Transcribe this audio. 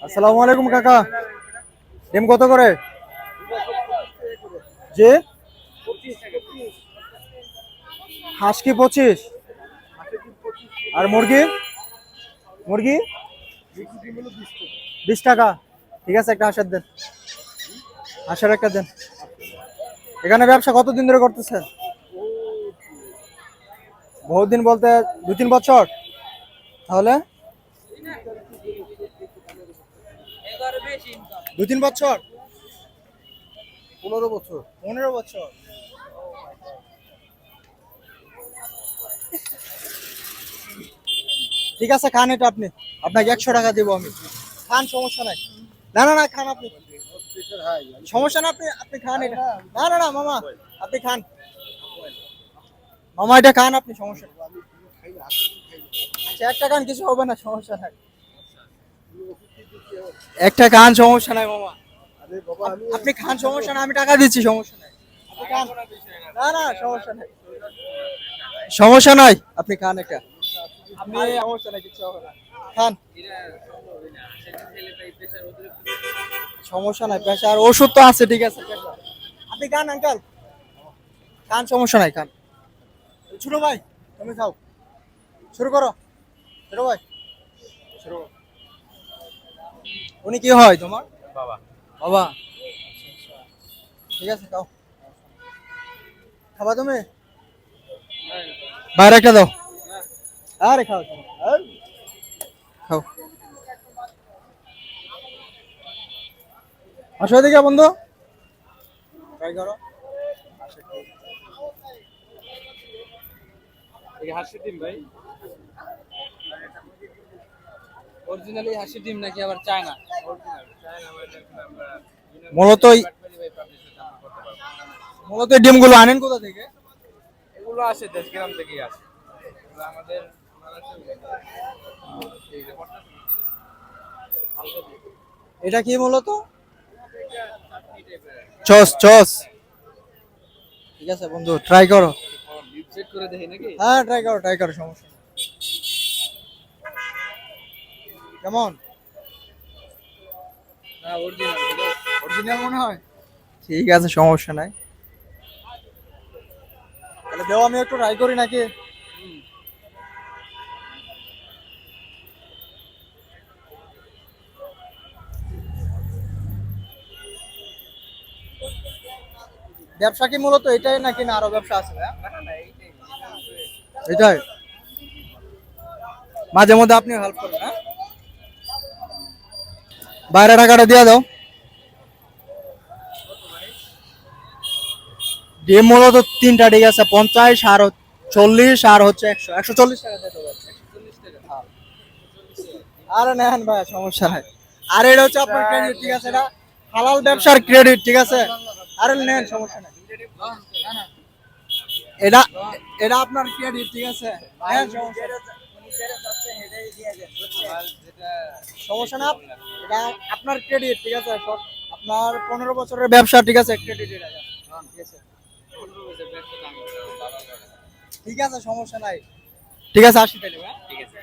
আসসালামু আলাইকুম কাকা। ডিম কত করে? যে হাঁস কি 25? আর মুরগি? মুরগি 20 টাকা। ঠিক আছে, একটা হাঁসের দেন। হাঁসের একটা দেন। এখানে ব্যবসা কতদিন ধরে করতেছেন? বহুদিন বলতে 2-3 বছর? তাহলে 2-3 বছর? 15 বছর। 15 বছর। ঠিক আছে, খান এটা আপনি। আপনাকে 100 টাকা দিব আমি। খান, সমস্যা নাই। না না না, খান আপনি। সমস্যা না, আপনি আপনি খান এটা। না না না মামা, আপনি খান। মামা এটা খান আপনি, সমস্যা নেই। আচ্ছা, একটা খান, কিছু হবে না, সমস্যা নাই। একটা খান, সমস্যা নাই মামা। আপনি খান, সমস্যা নাই, আমি টাকা দিচ্ছি, সমস্যা নাই। আপনি খান। না না, সমস্যা নাই। সমস্যা নাই, আপনি খান একটা। আপনি, সমস্যা নাই, কিছু হবে না। খান। সমস্যা নাই, প্রেশার ওষুধ তো আছে, ঠিক আছে। pressure। আপনি খান আঙ্কেল, খান, সমস্যা নাই, খান। ছোট ভাই, তুমি খাও। শুরু করো। ছোট ভাই, শুরু করো। উনি কি হয় তোমার? বাবা। বাবা, ঠিক আছে, খাও। খাবা তুমি? বাইরে একটা দাও। আরে খাও, খাও। আর খাও। আসো এদিকে বন্ধু, ট্রাই করো। এই হাঁসের ডিম ভাই, অরিজিনালি হাঁসের ডিম নাকি আবার চায়না? মূলত মূলত এই ডিমগুলো আনেন কোথা থেকে? এগুলো আসে দেশ গ্রাম থেকেই আসে, এগুলো আমাদের এটা কি মূলত? চস চস। ঠিক আছে বন্ধু, ট্রাই করো। চেক করে দেখি নাকি। হ্যাঁ, ট্রাই করো, ট্রাই করো, সমস্যা নেই। কেমন? না, অরিজিনাল। অরিজিনাল মনে হয়? ঠিক আছে, সমস্যা নাই। তাহলে দেও, আমি একটু ট্রাই করি নাকি? ব্যবসা কি মূলত এটাই নাকি না আরো ব্যবসা আছে ভাইয়া? এটাই। মাঝে মধ্যে আপনি হেল্প করবেন, হ্যাঁ? বাইরে টাকাটা দিয়ে দাও। ডিম মূলত 3টা, ঠিক আছে। 50 আর 40 আর হচ্ছে 100, 140 টাকা দিয়ে দেবো। হ্যাঁ। আরে নেন ভাই, সমস্যা নাই। আর এটা হচ্ছে আপনার ক্রেডিট, ঠিক আছে। এটা হালাল ব্যবসার ক্রেডিট, ঠিক আছে। আরে নেন, সমস্যা নাই। এটা এটা আপনার ক্রেডিট, ঠিক আছে। নেন, সমস্যা নাই। সমস্যা না, এটা আপনার ক্রেডিট, ঠিক আছে। আপনার 15 বছরের ব্যবসা, ঠিক আছে, ক্রেডিট এটা। ঠিক আছে, ঠিক আছে, সমস্যা নাই। ঠিক আছে, আসি তাহলে, হ্যাঁ? ঠিক আছে।